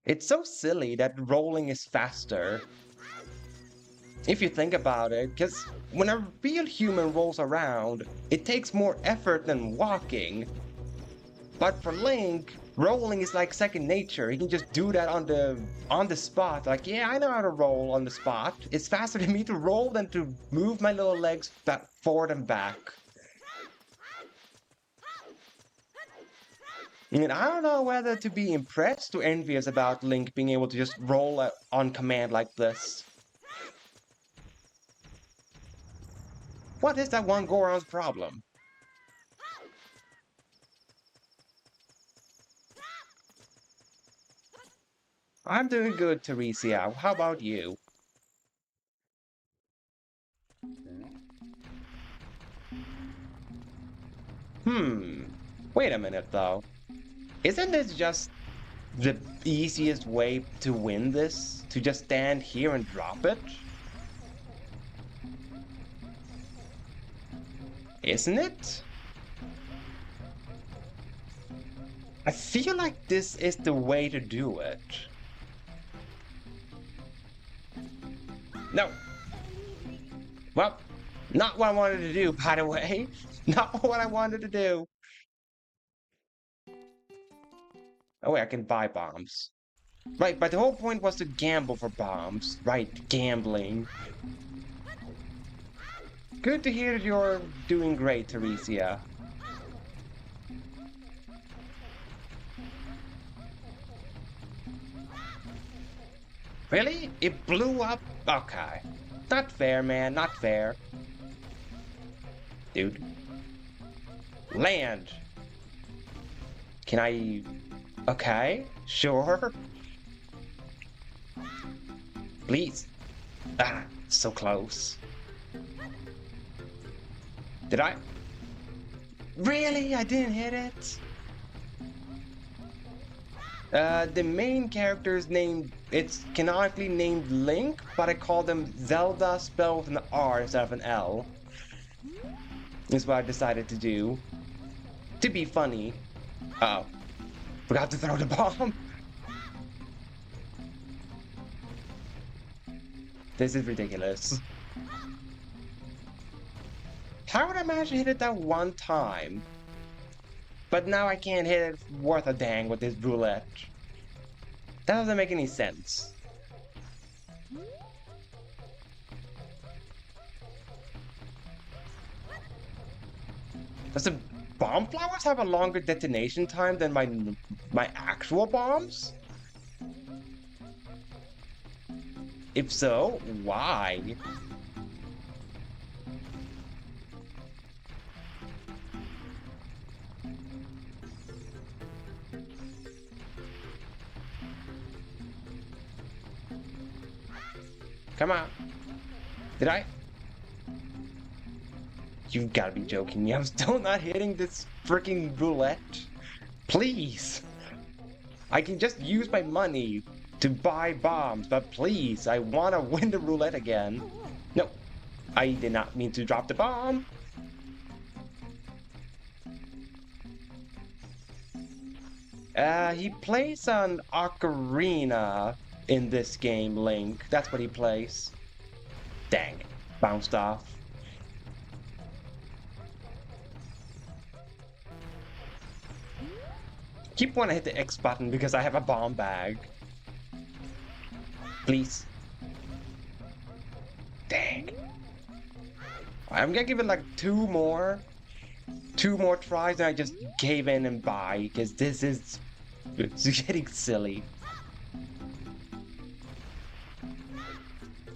It's so silly that rolling is faster. If you think about it, because when a real human rolls around, it takes more effort than walking. But for Link, rolling is like second nature. He can just do that on the spot. Like, yeah, I know how to roll on the spot. It's faster than me to roll than to move my little legs back, forward and back. And I don't know whether to be impressed or envious about Link being able to just roll on command like this. What is that one Goron's problem? I'm doing good, Teresia. How about you? Hmm. Wait a minute, though. Isn't this just the easiest way to win this? To just stand here and drop it? Isn't it? I feel like this is the way to do it. No. Well, not what I wanted to do, by the way. Not what I wanted to do. Oh wait, I can buy bombs. Right, but the whole point was to gamble for bombs. Right, gambling. Good to hear that you're doing great, Teresia. Really? It blew up? Okay. Not fair, man, not fair. Dude. Land. Can I... Okay, sure. Please. Ah, so close. Did I? Really? I didn't hit it? The main character's name, it's canonically named Link, but I call them Zelda spelled with an R instead of an L. Is what I decided to do. To be funny. Oh. Forgot to throw the bomb. This is ridiculous. How would I manage to hit it that one time? But now I can't hit it worth a dang with this roulette. That doesn't make any sense. Does the bomb flowers have a longer detonation time than my actual bombs? If so, why? Come on. Did I? You've got to be joking me. I'm still not hitting this freaking roulette. Please. I can just use my money to buy bombs, but please, I want to win the roulette again. No, I did not mean to drop the bomb. He plays an ocarina in this game, Link. That's what he plays. Dang it, bounced off. Keep wanting to hit the X button because I have a bomb bag. Please. Dang. I'm gonna give it like two more tries and I just gave in and buy because this is getting silly.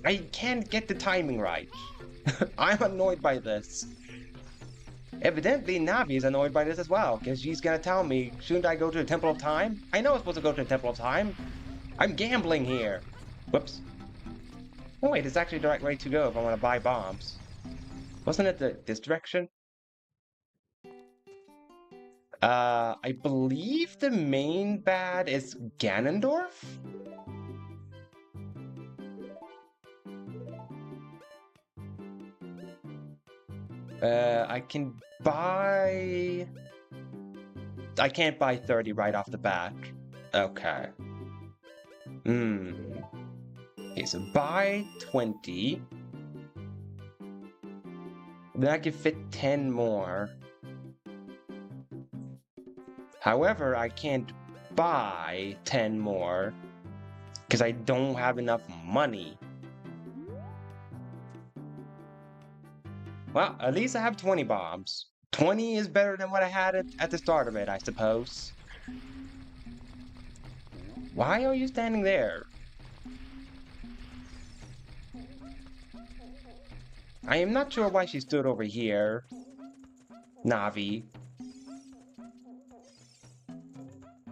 I can't get the timing right. I'm annoyed by this. Evidently, Navi is annoyed by this as well, because she's gonna tell me, shouldn't I go to the Temple of Time? I know I'm supposed to go to the Temple of Time. I'm gambling here. Whoops. Oh wait, it's actually the right way to go if I want to buy bombs. Wasn't it this direction? I believe the main bad is Ganondorf? I can buy... I can't buy 30 right off the bat. Okay. Okay, so buy 20. Then I can fit 10 more. However, I can't buy 10 more because I don't have enough money. Well, at least I have 20 bombs. 20 is better than what I had at the start of it, I suppose. Why are you standing there? I am not sure why she stood over here. Navi.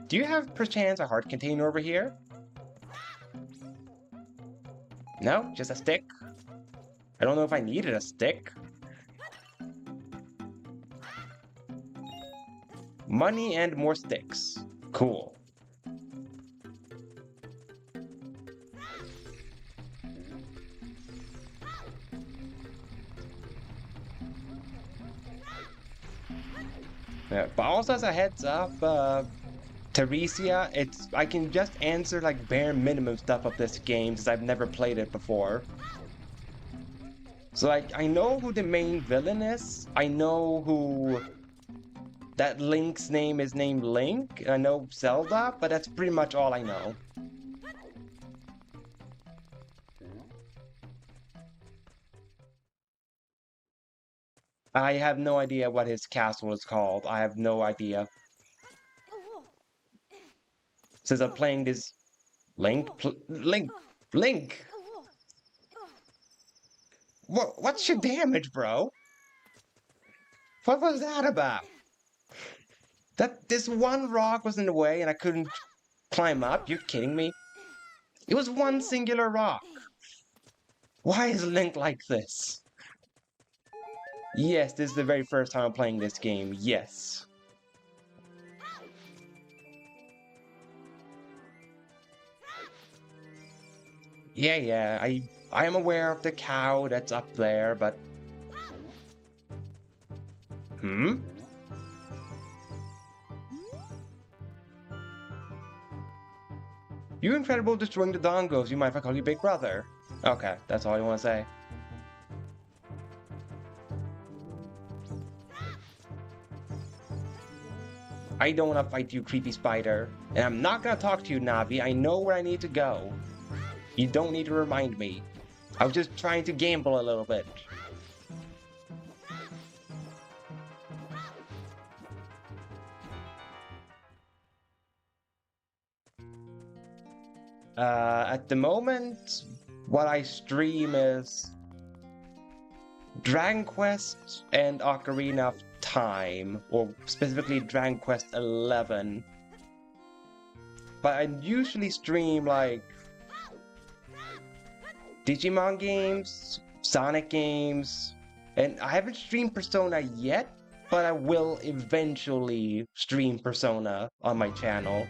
Do you have perchance a heart container over here? No, just a stick. I don't know if I needed a stick. Money and more sticks. Cool. Yeah, but also as a heads up, Teresia, I can just answer like bare minimum stuff of this game since I've never played it before. So like I know who the main villain is. I know who that Link's name is named Link. I know Zelda, but that's pretty much all I know. I have no idea what his castle is called. I have no idea. Since I'm playing this Link. What's your damage, bro? What was that about? That this one rock was in the way and I couldn't climb up? You're kidding me? It was one singular rock. Why is Link like this? Yes, this is the very first time I'm playing this game. Yes. Yeah, I am aware of the cow that's up there, but hmm? You incredible destroying the dongos. You mind if I call you Big Brother? Okay, that's all you want to say. I don't want to fight you, creepy spider. And I'm not gonna talk to you, Navi. I know where I need to go. You don't need to remind me. I was just trying to gamble a little bit. At the moment, what I stream is Dragon Quest and Ocarina of Time, or specifically Dragon Quest 11. But I usually stream like Digimon games, Sonic games, and I haven't streamed Persona yet, but I will eventually stream Persona on my channel.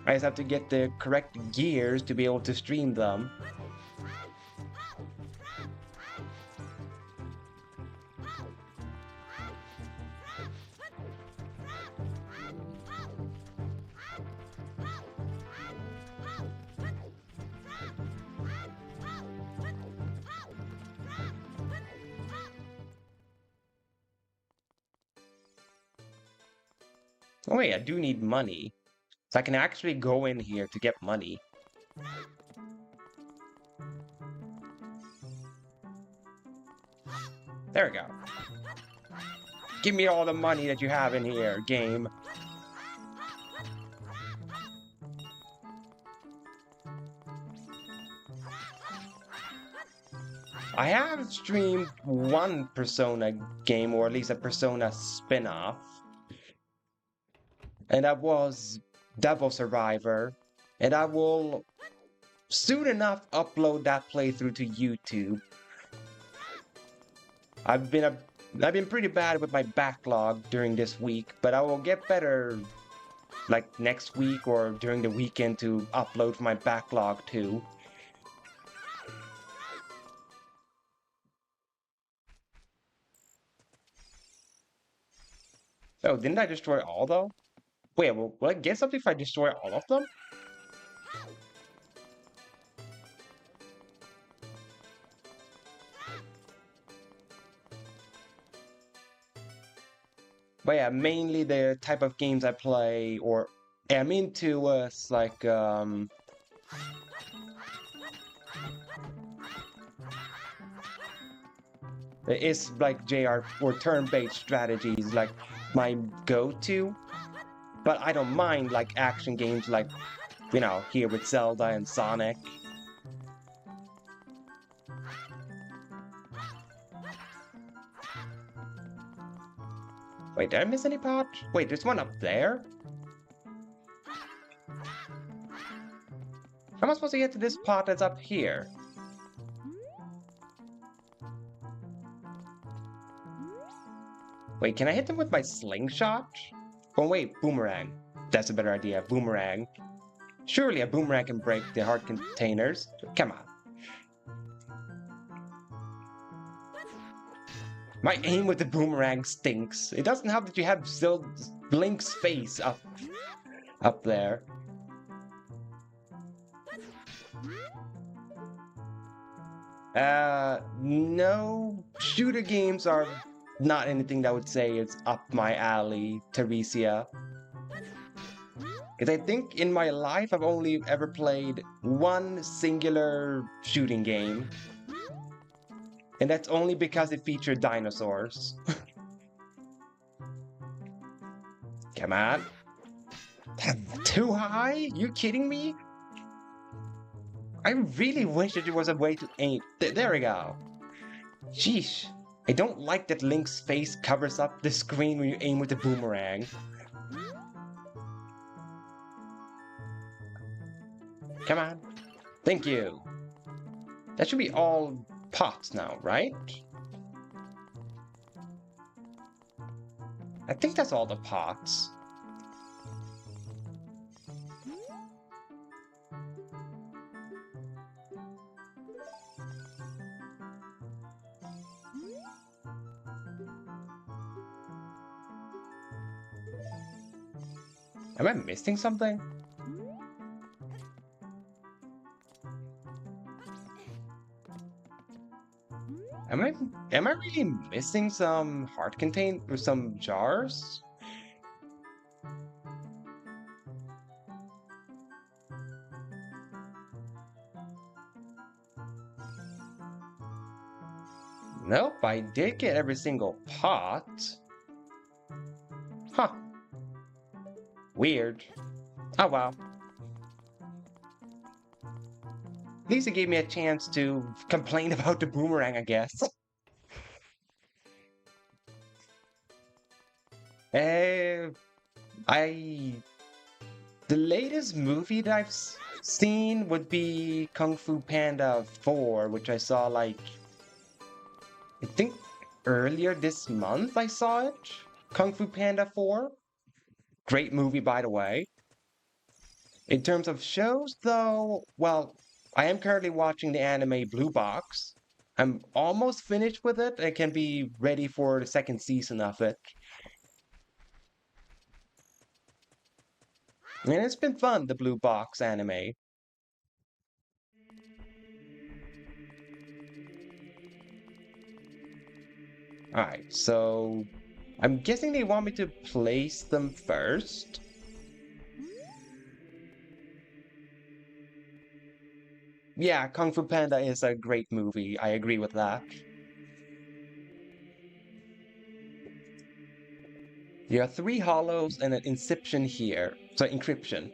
I just have to get the correct gears to be able to stream them. Oh wait, I do need money. So I can actually go in here to get money. There we go. Give me all the money that you have in here, game. I have streamed one Persona game, or at least a Persona spin-off. And that was Devil Survivor. And I will soon enough upload that playthrough to YouTube. I've been pretty bad with my backlog during this week, but I will get better like next week or during the weekend to upload my backlog too. Oh, didn't I destroy all though? Wait, will I get something if I destroy all of them? But yeah, mainly the type of games I play or am into is like is like JR or turn-based strategies like my go-to. But I don't mind like action games like, you know, here with Zelda and Sonic. Wait, did I miss any pot? Wait, there's one up there? How am I supposed to get to this pot that's up here? Wait, can I hit them with my slingshot? Oh wait, boomerang. That's a better idea, boomerang. Surely a boomerang can break the heart containers. Come on. My aim with the boomerang stinks. It doesn't help that you have still Link's face up there. No. Shooter games are not anything that I would say is up my alley, Teresia. Because I think in my life I've only ever played one singular shooting game. And that's only because it featured dinosaurs. Come on. Too high? You kidding me? I really wish that there was a way to aim. There we go. Sheesh. I don't like that Link's face covers up the screen when you aim with the boomerang. Come on. Thank you. That should be all pots now, right? I think that's all the pots. Am I missing something? Am I really missing some heart contain or some jars? Nope, I did get every single pot. Huh. Weird. Oh well. At least it gave me a chance to complain about the boomerang, I guess. Uh, I... The latest movie that I've seen would be Kung Fu Panda 4, which I saw like... I think earlier this month I saw it. Kung Fu Panda 4. Great movie, by the way. In terms of shows, though, well, I am currently watching the anime Blue Box. I'm almost finished with it. I can be ready for the second season of it. And it's been fun, the Blue Box anime. Alright, so I'm guessing they want me to place them first. Yeah, Kung Fu Panda is a great movie. I agree with that. There are 3 hollows and an inscription here. So, encryption.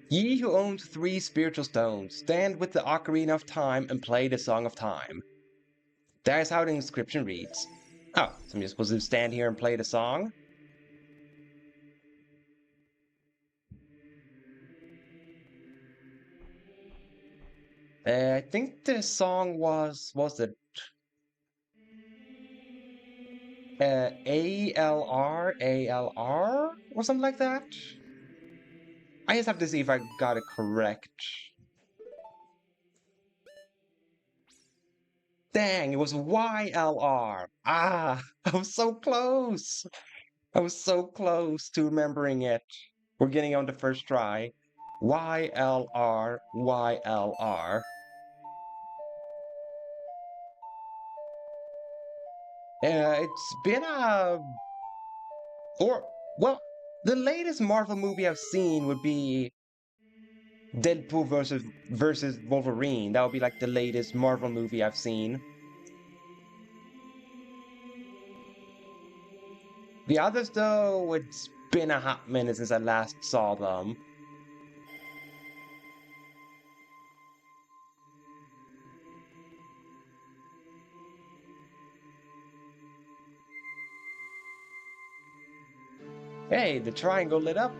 Ye who owns 3 spiritual stones, stand with the Ocarina of Time and play the Song of Time. That is how the inscription reads. Oh, so I'm just supposed to stand here and play the song? I think the song was it ALR ALR or something like that? I just have to see if I got it correct. Dang, it was YLR. Ah, I was so close. I was so close to remembering it. We're getting on the first try. YLR YLR. It's been a or well, the latest Marvel movie I've seen would be Deadpool versus Wolverine. That would be like the latest Marvel movie I've seen. The others, though, it's been a hot minute since I last saw them. Hey, the triangle lit up.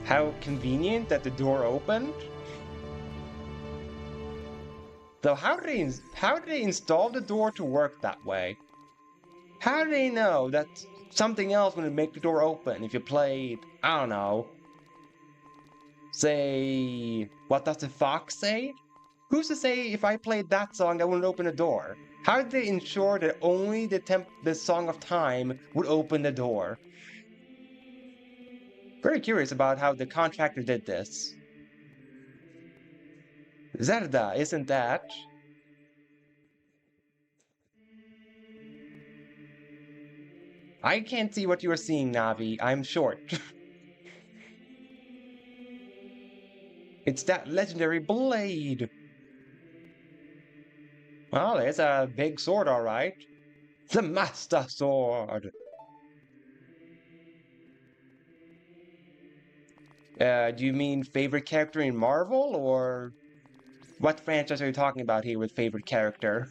How convenient that the door opened. Though, how did they install the door to work that way? How do they know that something else would make the door open if you played, I don't know, say, what does the fox say? Who's to say if I played that song that wouldn't open the door? How did they ensure that only the Song of Time would open the door? Very curious about how the contractor did this. Zelda, isn't that? I can't see what you are seeing, Navi. I'm short. It's that legendary blade. Well, there's a big sword, all right. The Master Sword. Do you mean favorite character in Marvel, or what franchise are you talking about here with favorite character?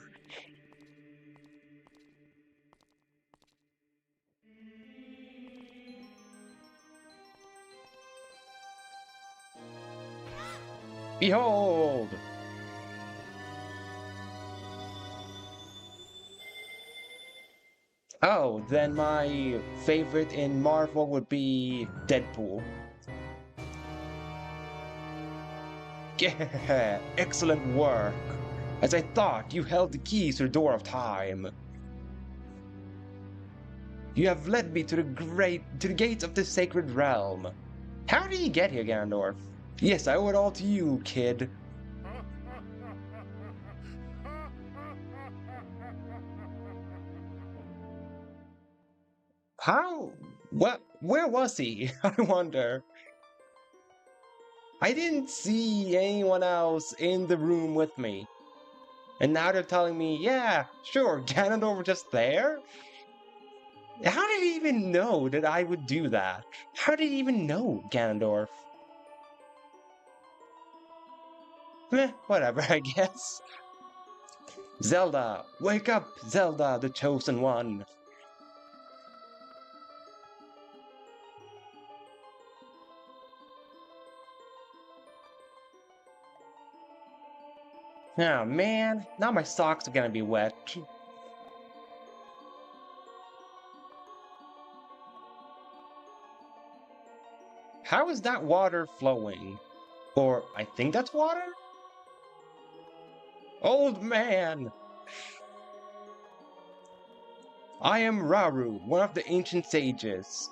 Behold! Oh, then my favorite in Marvel would be Deadpool. Yeah, excellent work. As I thought, you held the keys to the door of time. You have led me to the gates of the sacred realm. How did you get here, Ganondorf? Yes, I owe it all to you, kid. How? What? Where was he? I wonder. I didn't see anyone else in the room with me. And now they're telling me, yeah, sure, Ganondorf was just there? How did he even know that I would do that? How did he even know, Ganondorf? Whatever, I guess. Zelda, wake up, Zelda, the chosen one. Oh man, now my socks are gonna be wet. How is that water flowing? Or I think that's water? Old man! I am Rauru, one of the ancient sages.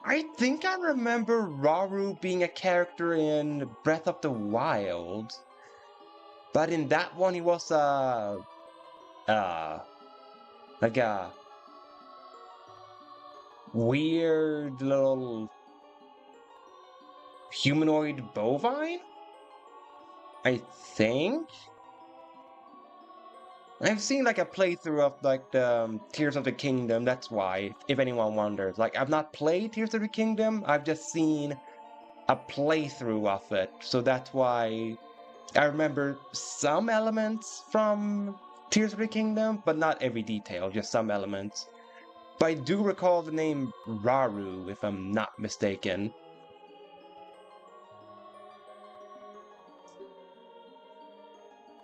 I think I remember Rauru being a character in Breath of the Wild. But in that one he was uh like a weird little humanoid bovine? I think? I've seen like a playthrough of like the Tears of the Kingdom, that's why, if anyone wonders. Like, I've not played Tears of the Kingdom, I've just seen a playthrough of it, so that's why I remember some elements from Tears of the Kingdom, but not every detail, just some elements. But I do recall the name Rauru, if I'm not mistaken.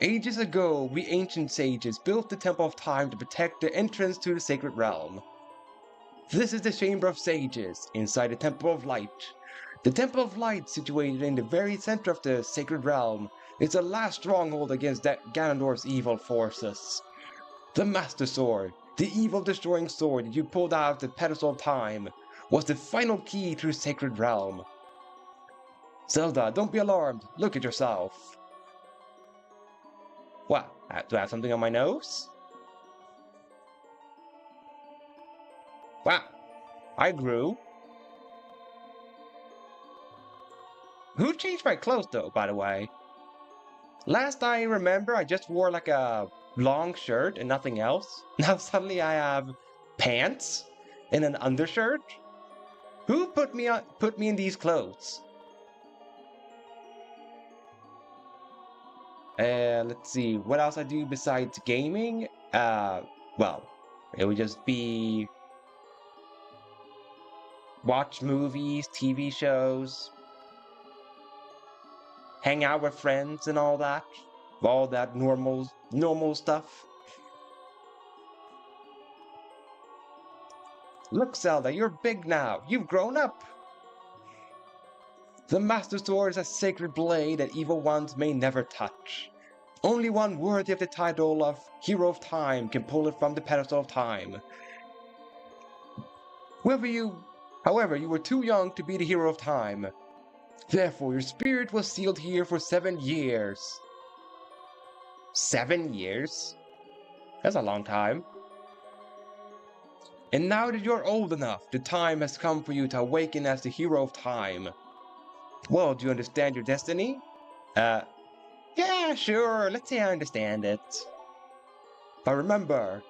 Ages ago, we ancient sages built the Temple of Time to protect the entrance to the sacred realm. This is the Chamber of Sages, inside the Temple of Light. The Temple of Light, situated in the very center of the sacred realm, is the last stronghold against Ganondorf's evil forces. The Master Sword, the evil destroying sword that you pulled out of the pedestal of time, was the final key to the sacred realm. Zelda, don't be alarmed. Look at yourself. What? Do I have something on my nose? Wow, I grew. Who changed my clothes though, by the way? Last I remember, I just wore like a long shirt and nothing else. Now suddenly I have pants and an undershirt? Who put me in these clothes? Let's see, what else I do besides gaming? Well, it would just be watch movies, TV shows, hang out with friends and all that normal stuff. Look, Zelda, you're big now. You've grown up. The Master Sword is a sacred blade that evil ones may never touch. Only one worthy of the title of Hero of Time can pull it from the pedestal of time. However, you were too young to be the Hero of Time. Therefore, your spirit was sealed here for 7 years. 7 years? That's a long time. And now that you're old enough, the time has come for you to awaken as the Hero of Time. Well, do you understand your destiny? Yeah, sure, let's say I understand it. But remember,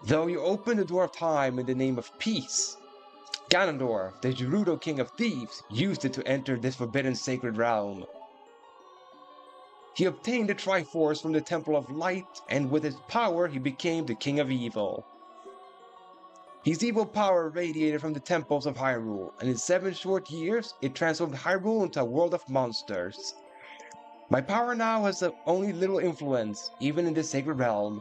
though you opened the door of time in the name of peace, Ganondorf, the Gerudo King of Thieves, used it to enter this forbidden sacred realm. He obtained the Triforce from the Temple of Light, and with his power he became the King of Evil. His evil power radiated from the temples of Hyrule, and in 7 short years, it transformed Hyrule into a world of monsters. My power now has only little influence, even in this sacred realm.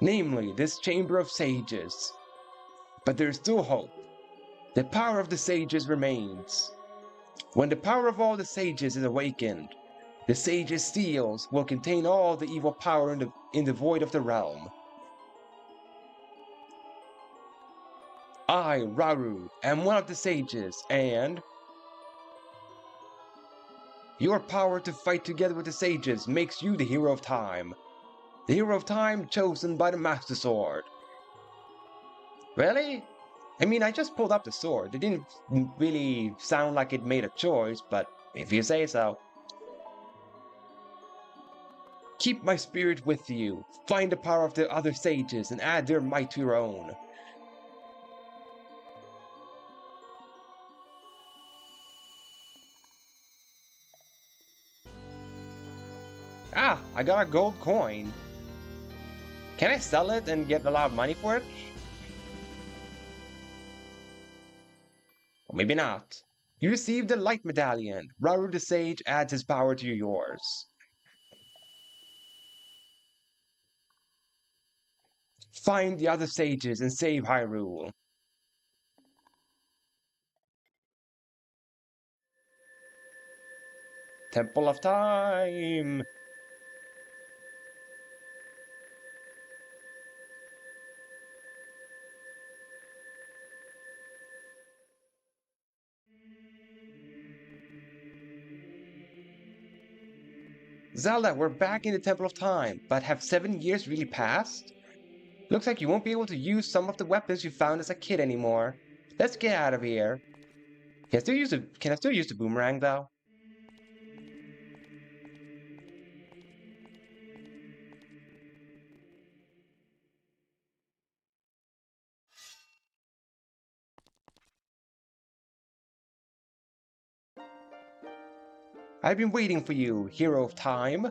Namely, this Chamber of Sages. But there is still hope. The power of the sages remains. When the power of all the sages is awakened, the sages' seals will contain all the evil power in the void of the realm. I, Rauru, am one of the sages, and your power to fight together with the sages makes you the Hero of Time. The Hero of Time chosen by the Master Sword. Really? I mean, I just pulled up the sword. It didn't really sound like it made a choice, but if you say so. Keep my spirit with you. Find the power of the other sages and add their might to your own. Ah, I got a gold coin. Can I sell it and get a lot of money for it? Or maybe not. You received the Light Medallion. Rauru the Sage adds his power to yours. Find the other sages and save Hyrule. Temple of Time! Zelda, we're back in the Temple of Time, but have 7 years really passed? Looks like you won't be able to use some of the weapons you found as a kid anymore. Let's get out of here. Can I still use the boomerang though? I've been waiting for you, Hero of Time.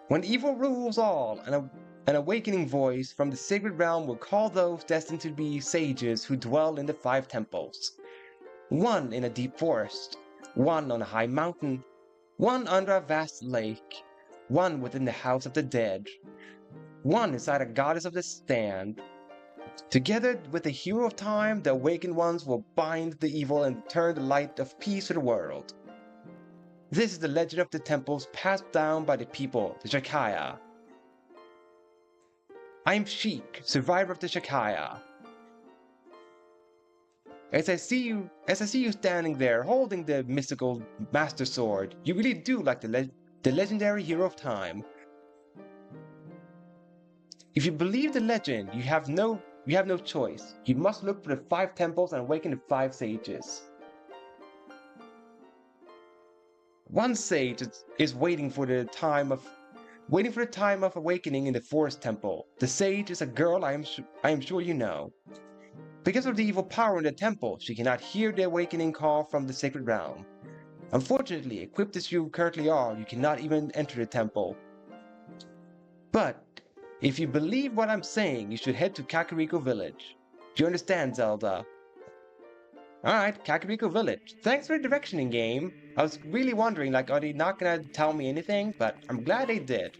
When evil rules all, an awakening voice from the sacred realm will call those destined to be sages who dwell in the 5 temples. One in a deep forest, one on a high mountain, one under a vast lake, one within the house of the dead, one inside a goddess of the stand. Together with the Hero of Time, the awakened ones will bind the evil and turn the light of peace to the world. This is the legend of the temples passed down by the people, the Jakaya. I'm Sheik, survivor of the Shakaya. As I see you standing there holding the mystical Master Sword, you really do like the legendary hero of time. If you believe the legend, you have no choice. You must look for the 5 temples and awaken the 5 sages. One sage is waiting for the time of awakening in the Forest Temple. The sage is a girl I am sure you know. Because of the evil power in the temple, she cannot hear the awakening call from the sacred realm. Unfortunately, equipped as you currently are, you cannot even enter the temple. But if you believe what I'm saying, you should head to Kakariko Village. Do you understand, Zelda? Alright, Kakariko Village. Thanks for the direction in game. I was really wondering, like, are they not gonna tell me anything? But I'm glad they did.